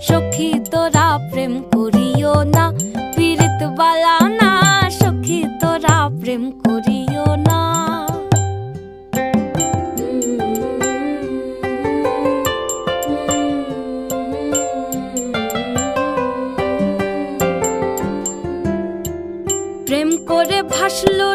সখী তোরা প্রেম করিও না, পীড়িত বালা না, সখী তোরা প্রেম করিও না। প্রেম করে ভাসলো